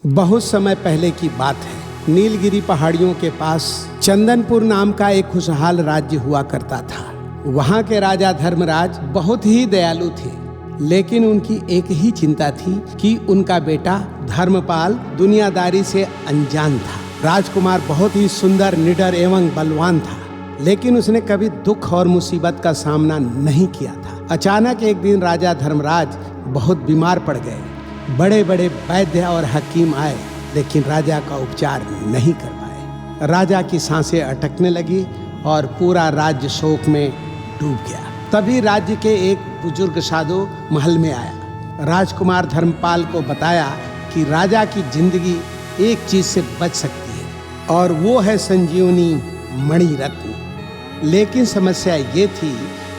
बहुत समय पहले की बात है। नीलगिरी पहाड़ियों के पास चंदनपुर नाम का एक खुशहाल राज्य हुआ करता था। वहाँ के राजा धर्मराज बहुत ही दयालु थे, लेकिन उनकी एक ही चिंता थी कि उनका बेटा धर्मपाल दुनियादारी से अनजान था। राजकुमार बहुत ही सुंदर, निडर एवं बलवान था, लेकिन उसने कभी दुख और मुसीबत का सामना नहीं किया था। अचानक एक दिन राजा धर्मराज बहुत बीमार पड़ गए। बड़े बड़े वैद्य और हकीम आए, लेकिन राजा का उपचार नहीं कर पाए। राजा की सांसें अटकने लगी और पूरा राज्य शोक में डूब गया। तभी राज्य के एक बुजुर्ग साधु महल में आया। राजकुमार धर्मपाल को बताया कि राजा की जिंदगी एक चीज से बच सकती है, और वो है संजीवनी मणि रत्न। लेकिन समस्या ये थी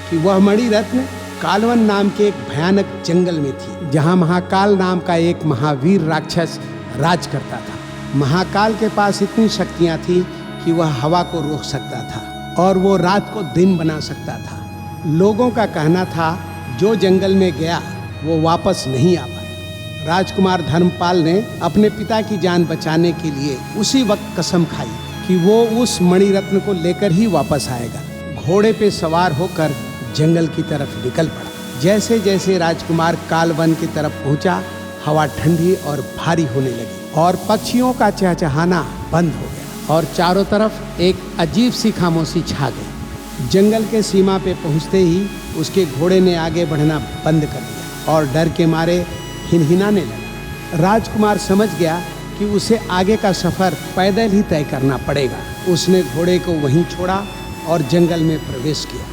कि वह मणि रत्न कालवन नाम के एक भयानक जंगल में थी, जहाँ महाकाल नाम का एक महावीर राक्षस राज करता था। महाकाल के पास इतनी शक्तियाँ थी कि वह हवा को रोक सकता था और वो रात को दिन बना सकता था। लोगों का कहना था जो जंगल में गया वो वापस नहीं आ पाया। राजकुमार धर्मपाल ने अपने पिता की जान बचाने के लिए उसी वक्त कसम खाई कि वो उस मणि रत्न को लेकर ही वापस आएगा। घोड़े पे सवार होकर जंगल की तरफ निकल पड़ा। जैसे जैसे राजकुमार कालवन की तरफ पहुंचा, हवा ठंडी और भारी होने लगी और पक्षियों का चहचहाना बंद हो गया और चारों तरफ एक अजीब सी खामोशी छा गई। जंगल के सीमा पे पहुंचते ही उसके घोड़े ने आगे बढ़ना बंद कर दिया और डर के मारे हिनहिनाने लगा। राजकुमार समझ गया कि उसे आगे का सफर पैदल ही तय करना पड़ेगा। उसने घोड़े को वहीं छोड़ा और जंगल में प्रवेश किया।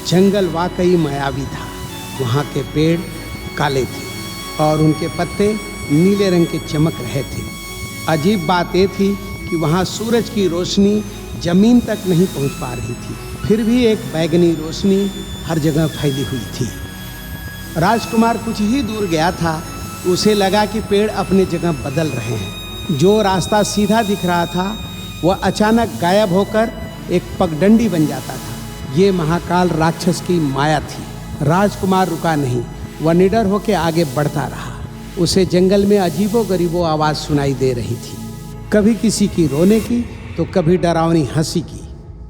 जंगल वाकई मायावी था। वहाँ के पेड़ काले थे और उनके पत्ते नीले रंग के चमक रहे थे। अजीब बात ये थी कि वहाँ सूरज की रोशनी जमीन तक नहीं पहुँच पा रही थी, फिर भी एक बैगनी रोशनी हर जगह फैली हुई थी। राजकुमार कुछ ही दूर गया था, उसे लगा कि पेड़ अपनी जगह बदल रहे हैं। जो रास्ता सीधा दिख रहा था वह अचानक गायब होकर एक पगडंडी बन जाता था। ये महाकाल राक्षस की माया थी। राजकुमार रुका नहीं, वह निडर होकर आगे बढ़ता रहा। उसे जंगल में अजीबो-गरीबो आवाज़ सुनाई दे रही थी, कभी किसी की रोने की तो कभी डरावनी हंसी की।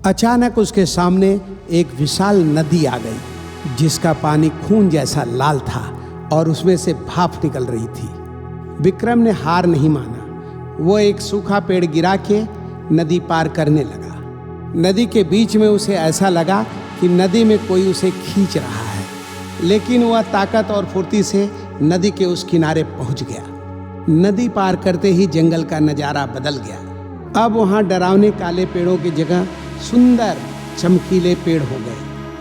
अचानक उसके सामने एक विशाल नदी आ गई, जिसका पानी खून जैसा लाल था और उसमें से भाप निकल रही थी। विक्रम ने हार नहीं माना। वो एक सूखा पेड़ गिरा के नदी पार करने लगा। नदी के बीच में उसे ऐसा लगा कि नदी में कोई उसे खींच रहा है, लेकिन वह ताकत और फुर्ती से नदी के उस किनारे पहुंच गया। नदी पार करते ही जंगल का नज़ारा बदल गया। अब वहां डरावने काले पेड़ों की जगह सुंदर चमकीले पेड़ हो गए।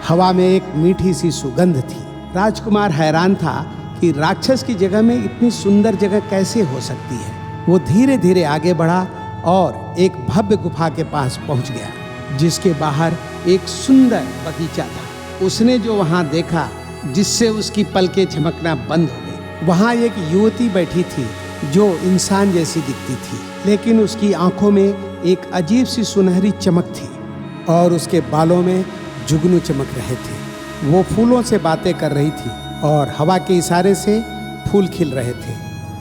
हवा में एक मीठी सी सुगंध थी। राजकुमार हैरान था कि राक्षस की जगह में इतनी सुंदर जगह कैसे हो सकती है। वो धीरे धीरे आगे बढ़ा और एक भव्य गुफा के पास पहुंच गया, जिसके बाहर एक सुंदर बगीचा था। उसने जो वहां देखा, जिससे उसकी पलकें झपकना बंद हो गई। वहां एक युवती बैठी थी जो इंसान जैसी दिखती थी, लेकिन उसकी आंखों में एक अजीब सी सुनहरी चमक थी और उसके बालों में जुगनू चमक रहे थे। वो फूलों से बातें कर रही थी और हवा के इशारे से फूल खिल रहे थे।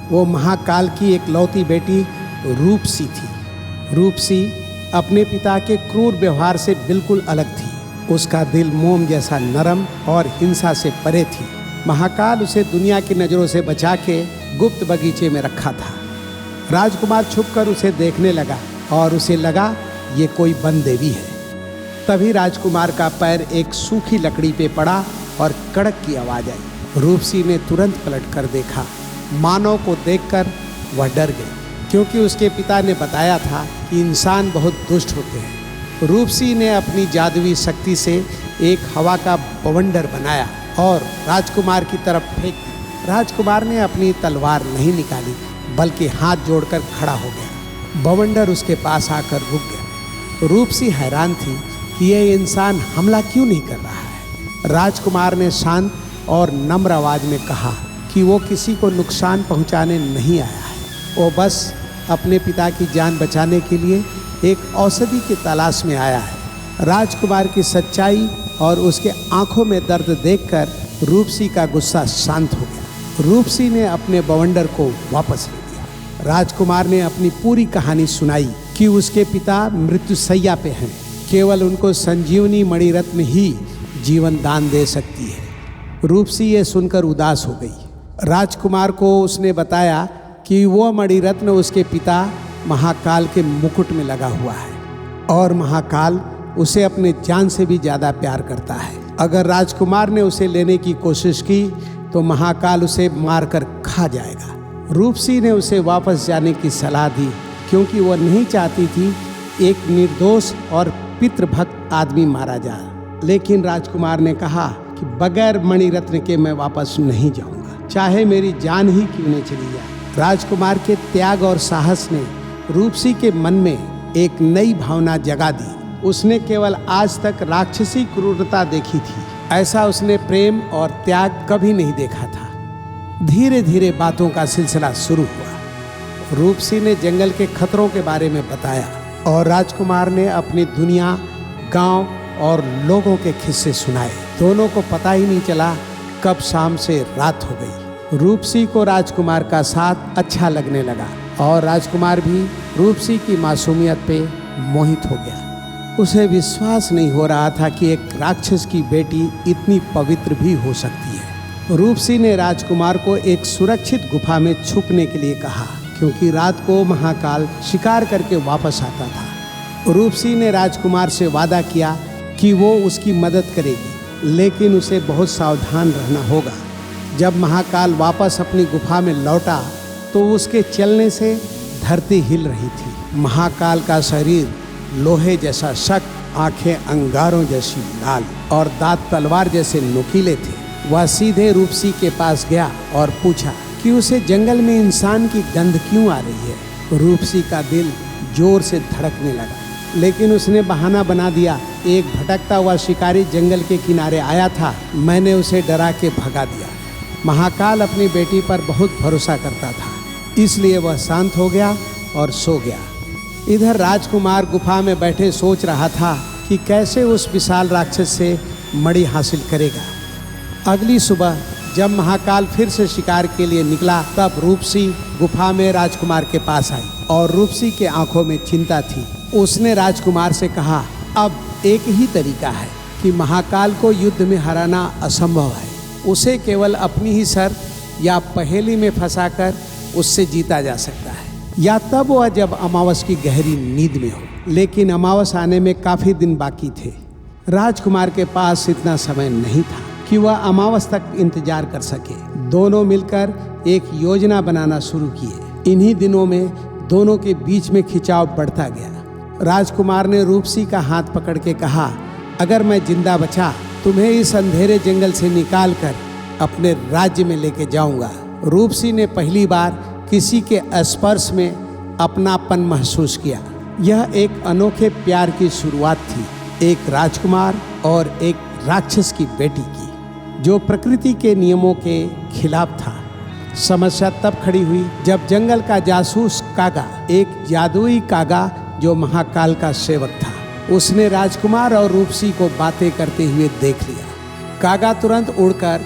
वो महाकाल की एक लौती बेटी रूपसी थी। रूपसी अपने पिता के क्रूर व्यवहार से बिल्कुल अलग थी। उसका दिल मोम जैसा नरम और हिंसा से परे थी। महाकाल उसे दुनिया की नज़रों से बचा के गुप्त बगीचे में रखा था। राजकुमार छुपकर उसे देखने लगा और उसे लगा ये कोई वन देवी है। तभी राजकुमार का पैर एक सूखी लकड़ी पे पड़ा और कड़क की आवाज़ आई। रूपसी ने तुरंत पलट कर देखा। मानव को देखकर वह डर गई, क्योंकि उसके पिता ने बताया था कि इंसान बहुत दुष्ट होते हैं। रूपसी ने अपनी जादुई शक्ति से एक हवा का बवंडर बनाया और राजकुमार की तरफ फेंक दी। राजकुमार ने अपनी तलवार नहीं निकाली, बल्कि हाथ जोड़कर खड़ा हो गया। बवंडर उसके पास आकर रुक गया। रूपसी हैरान थी कि यह इंसान हमला क्यों नहीं कर रहा है। राजकुमार ने शांत और नम्र आवाज में कहा कि वो किसी को नुकसान पहुंचाने नहीं आया है। वो बस अपने पिता की जान बचाने के लिए एक औषधि की तलाश में आया है। राजकुमार की सच्चाई और उसके आंखों में दर्द देखकर रूपसी का गुस्सा शांत हो गया। रूपसी ने अपने बवंडर को वापस ले लिया। राजकुमार ने अपनी पूरी कहानी सुनाई कि उसके पिता मृत्युशैया पे हैं, केवल उनको संजीवनी मणिरत्न ही जीवन दान दे सकती है। रूपसी ये सुनकर उदास हो गई। राजकुमार को उसने बताया कि वो मणिरत्न उसके पिता महाकाल के मुकुट में लगा हुआ है और महाकाल उसे अपने जान से भी ज़्यादा प्यार करता है। अगर राजकुमार ने उसे लेने की कोशिश की तो महाकाल उसे मारकर खा जाएगा। रूपसी ने उसे वापस जाने की सलाह दी क्योंकि वह नहीं चाहती थी एक निर्दोष और पितृभक्त आदमी मारा जाए। लेकिन राजकुमार ने कहा कि बगैर मणिरत्न के मैं वापस नहीं जाऊंगा, चाहे मेरी जान ही क्यों न चली जाए। राजकुमार के त्याग और साहस ने रूपसी के मन में एक नई भावना जगा दी। उसने केवल आज तक राक्षसी क्रूरता देखी थी, ऐसा उसने प्रेम और त्याग कभी नहीं देखा था। धीरे धीरे बातों का सिलसिला शुरू हुआ। रूपसी ने जंगल के खतरों के बारे में बताया और राजकुमार ने अपनी दुनिया, गांव और लोगों के किस्से सुनाए। दोनों को पता ही नहीं चला कब शाम से रात हो गई। रूपसी को राजकुमार का साथ अच्छा लगने लगा और राजकुमार भी रूपसी की मासूमियत पे मोहित हो गया। उसे विश्वास नहीं हो रहा था कि एक राक्षस की बेटी इतनी पवित्र भी हो सकती है। रूपसी ने राजकुमार को एक सुरक्षित गुफा में छुपने के लिए कहा क्योंकि रात को महाकाल शिकार करके वापस आता था। रूपसी ने राजकुमार से वादा किया कि वो उसकी मदद करेगी, लेकिन उसे बहुत सावधान रहना होगा। जब महाकाल वापस अपनी गुफा में लौटा तो उसके चलने से धरती हिल रही थी। महाकाल का शरीर लोहे जैसा सख्त, आंखें अंगारों जैसी लाल और दांत तलवार जैसे नुकीले थे। वह सीधे रूपसी के पास गया और पूछा कि उसे जंगल में इंसान की गंध क्यों आ रही है। रूपसी का दिल जोर से धड़कने लगा, लेकिन उसने बहाना बना दिया, एक भटकता हुआ शिकारी जंगल के किनारे आया था, मैंने उसे डरा के भगा दिया। महाकाल अपनी बेटी पर बहुत भरोसा करता था, इसलिए वह शांत हो गया और सो गया। इधर राजकुमार गुफा में बैठे सोच रहा था कि कैसे उस विशाल राक्षस से मणि हासिल करेगा। अगली सुबह जब महाकाल फिर से शिकार के लिए निकला तब रूपसी गुफा में राजकुमार के पास आई और रूपसी के आंखों में चिंता थी। उसने राजकुमार से कहा, अब एक ही तरीका है कि महाकाल को युद्ध में हराना असंभव है। उसे केवल अपनी ही शर्त या पहेली में फंसाकर उससे जीता जा सकता है, या तब वह जब अमावस की गहरी नींद में हो। लेकिन अमावस आने में काफी दिन बाकी थे। राजकुमार के पास इतना समय नहीं था कि वह अमावस तक इंतजार कर सके। दोनों मिलकर एक योजना बनाना शुरू किए। इन्हीं दिनों में दोनों के बीच में खिंचाव बढ़ता गया। राजकुमार ने रूपसी का हाथ पकड़ के कहा, अगर मैं जिंदा बचा तुम्हें इस अंधेरे जंगल से निकाल कर अपने राज्य में लेके जाऊंगा। रूपसी ने पहली बार किसी के स्पर्श में अपनापन महसूस किया। यह एक अनोखे प्यार की शुरुआत थी, एक राजकुमार और एक राक्षस की बेटी की, जो प्रकृति के नियमों के खिलाफ था। समस्या तब खड़ी हुई जब जंगल का जासूस कागा, एक जादुई कागा जो महाकाल का सेवक था, उसने राजकुमार और रूपसी को बातें करते हुए देख लिया। कागा तुरंत उड़कर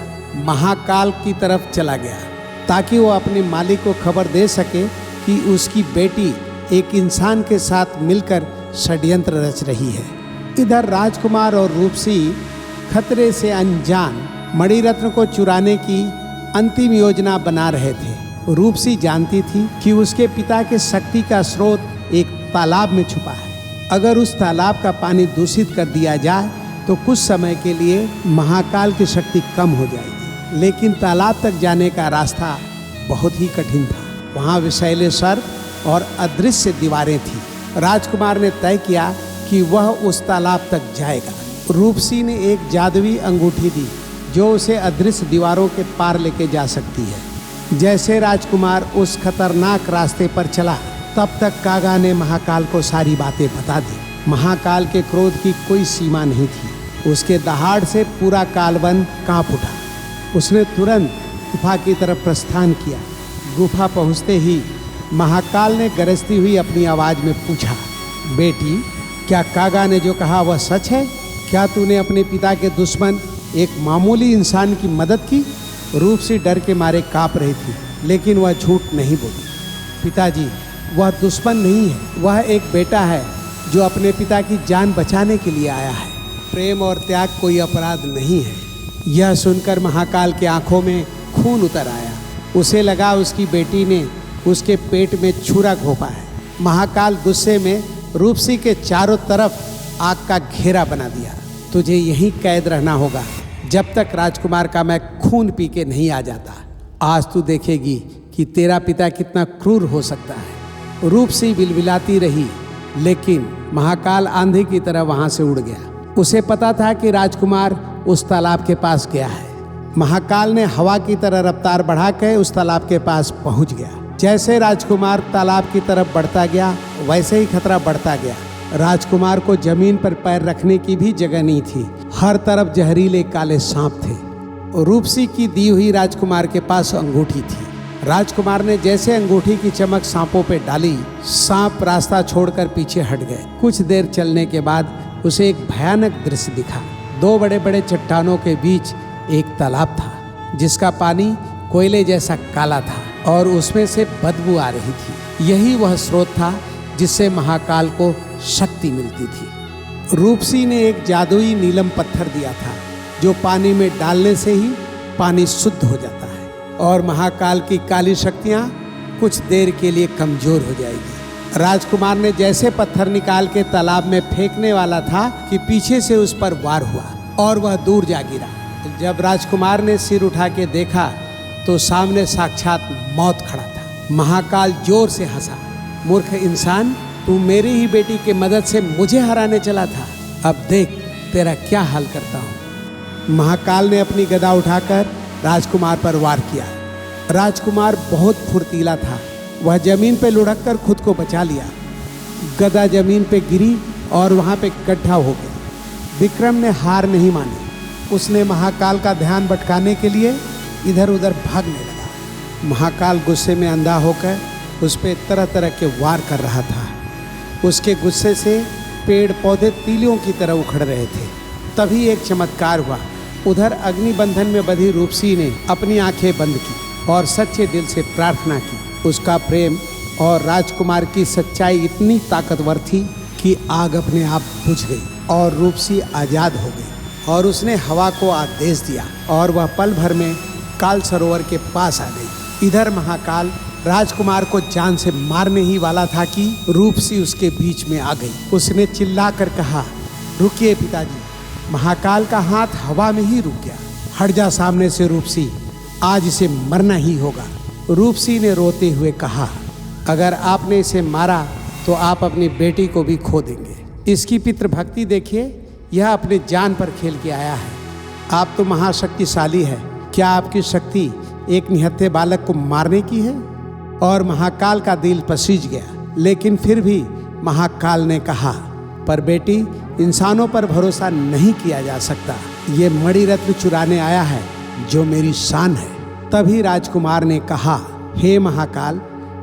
महाकाल की तरफ चला गया ताकि वो अपने मालिक को खबर दे सके कि उसकी बेटी एक इंसान के साथ मिलकर षड्यंत्र रच रही है। इधर राजकुमार और रूपसी खतरे से अनजान मणिरत्न को चुराने की अंतिम योजना बना रहे थे। रूपसी जानती थी कि उसके पिता के शक्ति का स्रोत एक तालाब में छुपा है। अगर उस तालाब का पानी दूषित कर दिया जाए तो कुछ समय के लिए महाकाल की शक्ति कम हो जाएगी, लेकिन तालाब तक जाने का रास्ता बहुत ही कठिन था। वहाँ विषैले सर्प और अदृश्य दीवारें थीं। राजकुमार ने तय किया कि वह उस तालाब तक जाएगा। रूपसी ने एक जादुई अंगूठी दी जो उसे अदृश्य दीवारों के पार लेके जा सकती है। जैसे राजकुमार उस खतरनाक रास्ते पर चला, तब तक कागा ने महाकाल को सारी बातें बता दी। महाकाल के क्रोध की कोई सीमा नहीं थी। उसके दहाड़ से पूरा कालवन कांप उठा। उसने तुरंत गुफा की तरफ प्रस्थान किया। गुफा पहुंचते ही महाकाल ने गरजती हुई अपनी आवाज में पूछा, बेटी, क्या कागा ने जो कहा वह सच है? क्या तूने अपने पिता के दुश्मन एक मामूली इंसान की मदद की? रूपसी डर के मारे कांप रही थी, लेकिन वह झूठ नहीं बोली। पिताजी, वह दुश्मन नहीं है, वह एक बेटा है जो अपने पिता की जान बचाने के लिए आया है। प्रेम और त्याग कोई अपराध नहीं है। यह सुनकर महाकाल की आंखों में खून उतर आया। उसे लगा उसकी बेटी ने उसके पेट में छुरा घोंपा है। महाकाल गुस्से में रूपसी के चारों तरफ आग का घेरा बना दिया। तुझे यहीं कैद रहना होगा जब तक राजकुमार का मैं खून पी के नहीं आ जाता। आज तू देखेगी कि तेरा पिता कितना क्रूर हो सकता है। रूपसी बिलबिलाती रही, लेकिन महाकाल आंधी की तरह वहां से उड़ गया। उसे पता था कि राजकुमार उस तालाब के पास गया है। महाकाल ने हवा की तरह रफ्तार बढ़ाकर उस तालाब के पास पहुंच गया। जैसे राजकुमार तालाब की तरफ बढ़ता गया, वैसे ही खतरा बढ़ता गया। राजकुमार को जमीन पर पैर रखने की भी जगह नहीं थी। हर तरफ जहरीले काले सांप थे। रूपसी की दी हुई राजकुमार के पास अंगूठी थी। राजकुमार ने जैसे अंगूठी की चमक सांपों पे डाली, सांप रास्ता छोड़कर पीछे हट गए। कुछ देर चलने के बाद उसे एक भयानक दृश्य दिखा। दो बड़े बड़े चट्टानों के बीच एक तालाब था जिसका पानी कोयले जैसा काला था और उसमें से बदबू आ रही थी। यही वह स्रोत था जिससे महाकाल को शक्ति मिलती थी। रूपसी ने एक जादुई नीलम पत्थर दिया था जो पानी में डालने से ही पानी शुद्ध हो जाता है और महाकाल की काली शक्तियाँ कुछ देर के लिए कमजोर हो जाएगी। राजकुमार ने जैसे पत्थर निकाल के तालाब में फेंकने वाला था कि पीछे से उस पर वार हुआ और वह दूर जा गिरा। जब राजकुमार ने सिर उठा के देखा तो सामने साक्षात मौत खड़ा था। महाकाल जोर से हंसा। मूर्ख इंसान, तू मेरी ही बेटी की मदद से मुझे हराने चला था। अब देख तेरा क्या हाल करता हूँ। महाकाल ने अपनी गदा उठाकर राजकुमार पर वार किया। राजकुमार बहुत फुर्तीला था। वह जमीन पे लुढ़क कर खुद को बचा लिया। गदा जमीन पे गिरी और वहाँ पे इकट्ठा हो गया। विक्रम ने हार नहीं मानी। उसने महाकाल का ध्यान भटकाने के लिए इधर उधर भागने लगा। महाकाल गुस्से में अंधा होकर उस पर तरह तरह के वार कर रहा था। उसके गुस्से से पेड़ पौधे तीलियों की तरह उखड़ रहे थे। तभी एक चमत्कार हुआ। उधर अग्निबंधन में बंधी रूपसी ने अपनी आंखें बंद की और सच्चे दिल से प्रार्थना की। उसका प्रेम और राजकुमार की सच्चाई इतनी ताकतवर थी कि आग अपने आप बुझ गई और रूपसी आजाद हो गई। और उसने हवा को आदेश दिया और वह पल भर में काल सरोवर के पास आ गई। इधर महाकाल राजकुमार को जान से मारने ही वाला था कि रूपसी उसके बीच में आ गई। उसने चिल्लाकर कहा, रुकिए पिताजी। महाकाल का हाथ हवा में ही रुक गया। हट जा सामने से रूपसी, आज इसे मरना ही होगा। रूपसी ने रोते हुए कहा, अगर आपने इसे मारा तो आप अपनी बेटी को भी खो देंगे। इसकी पितृभक्ति देखिए, यह अपने जान पर खेल के आया है। आप तो महाशक्तिशाली है। क्या आपकी शक्ति एक निहत्थे बालक को मारने की है? और महाकाल का दिल पसीज गया। लेकिन फिर भी महाकाल ने कहा, पर बेटी, इंसानों पर भरोसा नहीं किया जा सकता। ये मणिरत्न चुराने आया है जो मेरी शान है। तभी राजकुमार ने कहा, हे महाकाल,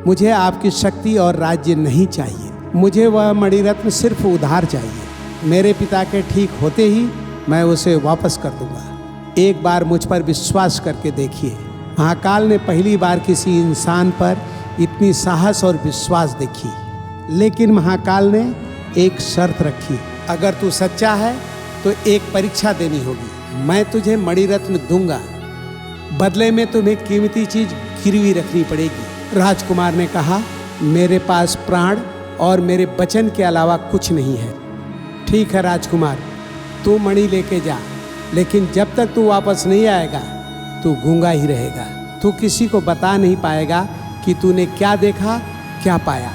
मुझे आपकी शक्ति और राज्य नहीं चाहिए। मुझे वह मणिरत्न सिर्फ उधार चाहिए। मेरे पिता के ठीक होते ही मैं उसे वापस कर दूंगा। एक बार मुझ पर विश्वास करके देखिए। महाकाल ने पहली बार किसी इंसान पर इतनी साहस और विश्वास देखी। लेकिन महाकाल ने एक शर्त रखी, अगर तू सच्चा है तो एक परीक्षा देनी होगी। मैं तुझे मणिरत्न दूंगा, बदले में तुम्हें कीमती चीज गिरवी रखनी पड़ेगी। राजकुमार ने कहा, मेरे पास प्राण और मेरे वचन के अलावा कुछ नहीं है। ठीक है राजकुमार, तू मणि लेके जा, लेकिन जब तक तू वापस नहीं आएगा तू गूंगा ही रहेगा। तू किसी को बता नहीं पाएगा कि तूने क्या देखा, क्या पाया।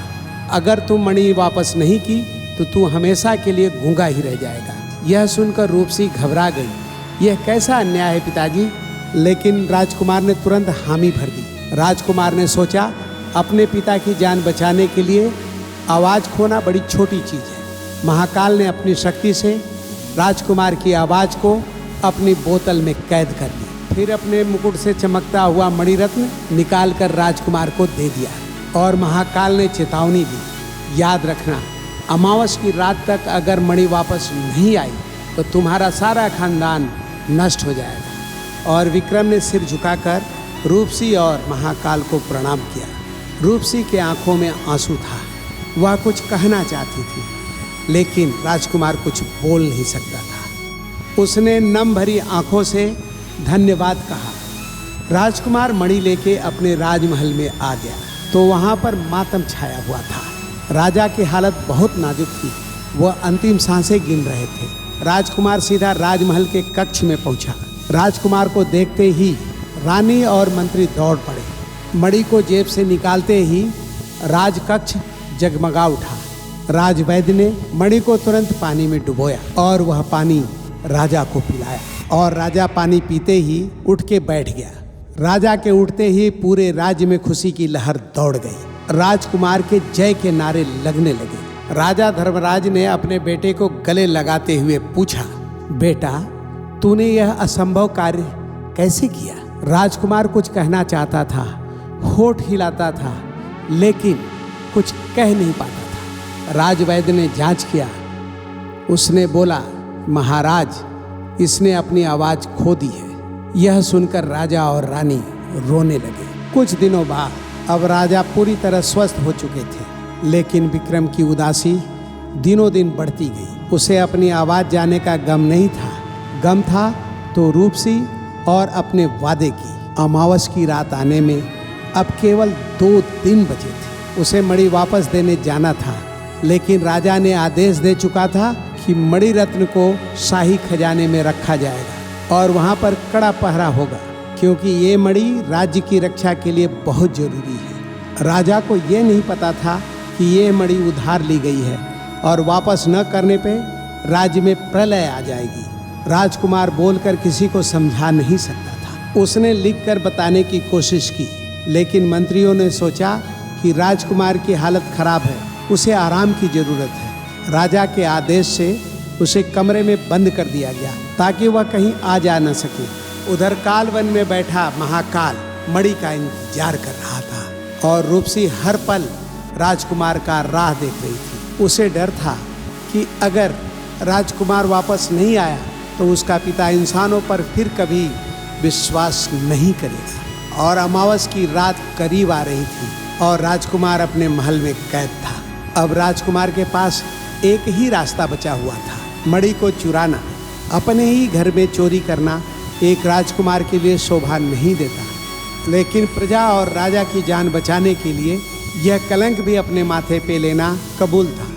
अगर तू मणि वापस नहीं की तो तू हमेशा के लिए गूंगा ही रह जाएगा। यह सुनकर रूपसी घबरा गई। यह कैसा अन्याय है पिताजी? लेकिन राजकुमार ने तुरंत हामी भर दी। राजकुमार ने सोचा, अपने पिता की जान बचाने के लिए आवाज़ खोना बड़ी छोटी चीज़ है। महाकाल ने अपनी शक्ति से राजकुमार की आवाज़ को अपनी बोतल में कैद कर लिया। फिर अपने मुकुट से चमकता हुआ मणिरत्न निकाल कर राजकुमार को दे दिया और महाकाल ने चेतावनी दी, याद रखना, अमावस की रात तक अगर मणि वापस नहीं आई तो तुम्हारा सारा खानदान नष्ट हो जाएगा। और विक्रम ने सिर झुकाकर रूपसी और महाकाल को प्रणाम किया। रूपसी के आंखों में आंसू था। वह कुछ कहना चाहती थी, लेकिन राजकुमार कुछ बोल नहीं सकता था। उसने नम भरी आंखों से धन्यवाद कहा। राजकुमार मणि लेके अपने राजमहल में आ गया तो वहां पर मातम छाया हुआ था। राजा की हालत बहुत नाजुक थी। वह अंतिम सांसें गिन रहे थे। राजकुमार सीधा राजमहल के कक्ष में पहुंचा। राजकुमार को देखते ही रानी और मंत्री दौड़ पड़े। मणि को जेब से निकालते ही राजकक्ष जगमगा उठा। राजवैद्य ने मणि को तुरंत पानी में डुबोया और वह पानी राजा को पिलाया और राजा पानी पीते ही उठ के बैठ गया। राजा के उठते ही पूरे राज्य में खुशी की लहर दौड़ गई। राजकुमार के जय के नारे लगने लगे। राजा धर्मराज ने अपने बेटे को गले लगाते हुए पूछा, बेटा, तूने यह असंभव कार्य कैसे किया? राजकुमार कुछ कहना चाहता था, होठ हिलाता था, लेकिन कुछ कह नहीं पाता था। राजवैद्य ने जांच किया। उसने बोला, महाराज, इसने अपनी आवाज खो दी है। यह सुनकर राजा और रानी रोने लगे। कुछ दिनों बाद अब राजा पूरी तरह स्वस्थ हो चुके थे, लेकिन विक्रम की उदासी दिनों दिन बढ़ती गई। उसे अपनी आवाज जाने का गम नहीं था। गम था तो रूपसी और अपने वादे की। अमावस की रात आने में अब केवल 2 दिन बचे थे। उसे मणि वापस देने जाना था, लेकिन राजा ने आदेश दे चुका था कि मणि रत्न को शाही खजाने में रखा जाएगा और वहाँ पर कड़ा पहरा होगा, क्योंकि ये मणि राज्य की रक्षा के लिए बहुत जरूरी है। राजा को ये नहीं पता था कि ये मणि उधार ली गई है और वापस न करने पे राज्य में प्रलय आ जाएगी। राजकुमार बोलकर किसी को समझा नहीं सकता था। उसने लिखकर बताने की कोशिश की, लेकिन मंत्रियों ने सोचा कि राजकुमार की हालत खराब है, उसे आराम की जरूरत है। राजा के आदेश से उसे कमरे में बंद कर दिया गया ताकि वह कहीं आ जा न सके। उधर कालवन में बैठा महाकाल मणि का इंतजार कर रहा था और रूपसी हर पल राजकुमार का राह देख रही थी। उसे डर था कि अगर राजकुमार वापस नहीं आया तो उसका पिता इंसानों पर फिर कभी विश्वास नहीं करेगा। और अमावस की रात करीब आ रही थी और राजकुमार अपने महल में कैद था। अब राजकुमार के पास एक ही रास्ता बचा हुआ था, मणि को चुराना। अपने ही घर में चोरी करना एक राजकुमार के लिए शोभा नहीं देता, लेकिन प्रजा और राजा की जान बचाने के लिए यह कलंक भी अपने माथे पे लेना कबूल था।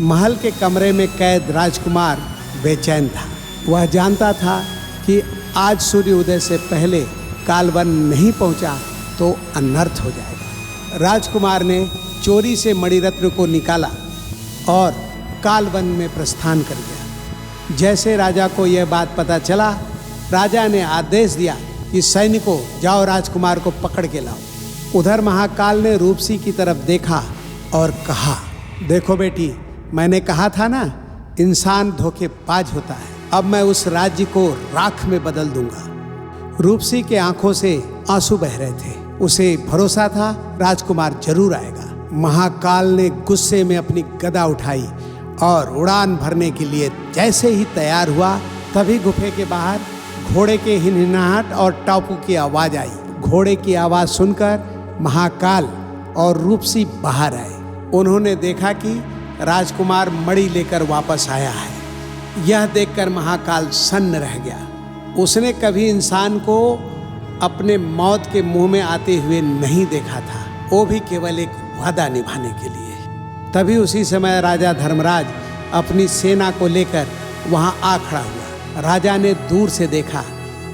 महल के कमरे में कैद राजकुमार बेचैन था। वह जानता था कि आज सूर्योदय से पहले कालवन नहीं पहुंचा तो अनर्थ हो जाएगा। राजकुमार ने चोरी से मणिरत्न को निकाला और कालवन में प्रस्थान कर गया। जैसे राजा को यह बात पता चला, राजा ने आदेश दिया कि सैनिकों, जाओ राजकुमार को पकड़ के लाओ। उधर महाकाल ने रूपसी की तरफ देखा और कहा, देखो बेटी, मैंने कहा था ना, इंसान धोखेबाज होता है। अब मैं उस राज्य को राख में बदल दूंगा। रूपसी के आंखों से आंसू बह रहे थे। उसे भरोसा था राजकुमार जरूर आएगा। महाकाल ने गुस्से में अपनी गदा उठाई और उड़ान भरने के लिए जैसे ही तैयार हुआ, तभी गुफे के बाहर घोड़े के हिनहिनाहट और टापू की आवाज आई। घोड़े की आवाज सुनकर महाकाल और रूपसी बाहर आए। उन्होंने देखा कि राजकुमार मणि लेकर वापस आया है। यह देखकर महाकाल सन्न रह गया। उसने कभी इंसान को अपने मौत के मुंह में आते हुए नहीं देखा था, वो भी केवल एक वादा निभाने के लिए। तभी उसी समय राजा धर्मराज अपनी सेना को लेकर वहां आ खड़ा हुआ। राजा ने दूर से देखा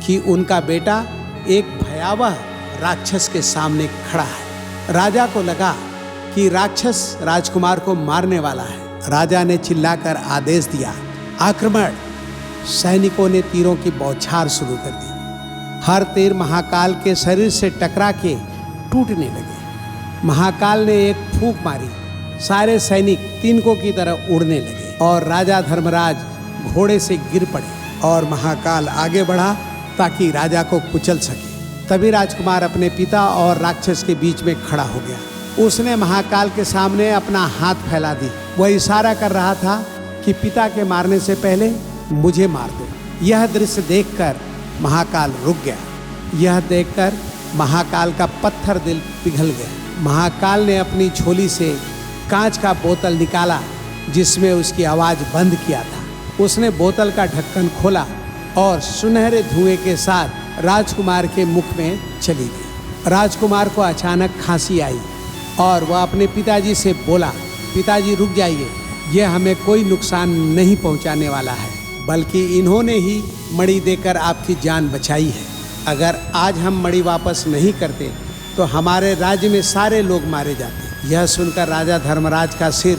कि उनका बेटा एक भयावह राक्षस के सामने खड़ा है। राजा को लगा कि राक्षस राजकुमार को मारने वाला है। राजा ने चिल्लाकर आदेश दिया, आक्रमण! सैनिकों ने तीरों की बौछार शुरू कर दी। हर तीर महाकाल के शरीर से टकरा के टूटने लगे। महाकाल ने एक फूंक मारी, सारे सैनिक तिनकों की तरह उड़ने लगे और राजा धर्मराज घोड़े से गिर पड़े और महाकाल आगे बढ़ा ताकि राजा को कुचल सके। तभी राजकुमार अपने पिता और राक्षस के बीच में खड़ा हो गया। उसने महाकाल के सामने अपना हाथ फैला दी। वह इशारा कर रहा था कि पिता के मारने से पहले मुझे मार दो। यह दृश्य देखकर महाकाल रुक गया। यह देखकर महाकाल का पत्थर दिल पिघल गया। महाकाल ने अपनी झोली से कांच का बोतल निकाला जिसमें उसकी आवाज़ बंद किया था। उसने बोतल का ढक्कन खोला और सुनहरे धुएं के साथ राजकुमार के मुख में चली गई। राजकुमार को अचानक खांसी आई और वह अपने पिताजी से बोला, पिताजी रुक जाइए, यह हमें कोई नुकसान नहीं पहुंचाने वाला है, बल्कि इन्होंने ही मणि देकर आपकी जान बचाई है। अगर आज हम मणि वापस नहीं करते तो हमारे राज्य में सारे लोग मारे जाते। यह सुनकर राजा धर्मराज का सिर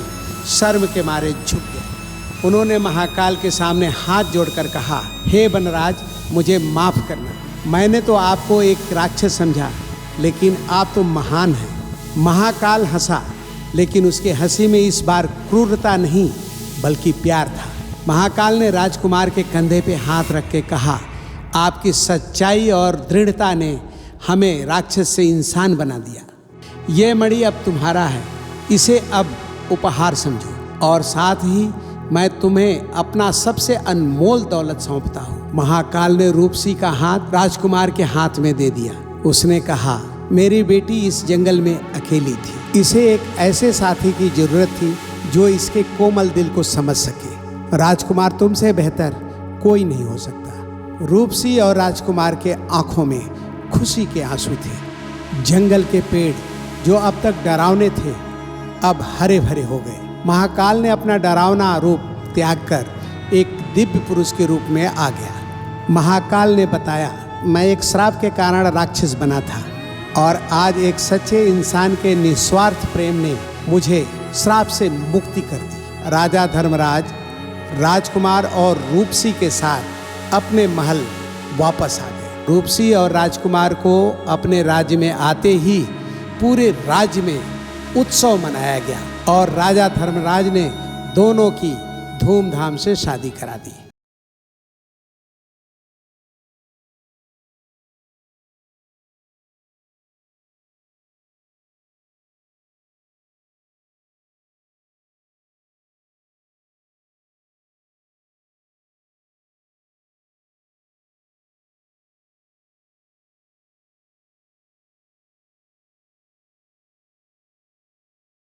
शर्म के मारे झुक गया। उन्होंने महाकाल के सामने हाथ जोड़कर कहा, हे वनराज, मुझे माफ़ करना। मैंने तो आपको एक राक्षस समझा, लेकिन आप तो महान हैं। महाकाल हंसा, लेकिन उसके हंसी में इस बार क्रूरता नहीं बल्कि प्यार था। महाकाल ने राजकुमार के कंधे पे हाथ रख के कहा, आपकी सच्चाई और दृढ़ता ने हमें राक्षस से इंसान बना दिया। ये मणि अब तुम्हारा है, इसे अब उपहार समझो, और साथ ही मैं तुम्हें अपना सबसे अनमोल दौलत सौंपता हूँ। महाकाल ने रूपसी का हाथ राजकुमार के हाथ में दे दिया। उसने कहा, मेरी बेटी इस जंगल में अकेली थी, इसे एक ऐसे साथी की जरूरत थी जो इसके कोमल दिल को समझ सके। राजकुमार, तुमसे बेहतर कोई नहीं हो सकता। रूपसी और राजकुमार के आंखों में खुशी के आंसू थे। जंगल के पेड़ जो अब तक डरावने थे अब हरे भरे हो गए। महाकाल ने अपना डरावना रूप त्याग कर एक दिव्य पुरुष के रूप में आ गया। महाकाल ने बताया, मैं एक श्राप के कारण राक्षस बना था और आज एक सच्चे इंसान के निस्वार्थ प्रेम ने मुझे श्राप से मुक्ति कर दी। राजा धर्मराज राजकुमार और रूपसी के साथ अपने महल वापस आ गए। रूपसी और राजकुमार को अपने राज्य में आते ही पूरे राज्य में उत्सव मनाया गया और राजा धर्मराज ने दोनों की धूमधाम से शादी करा दी।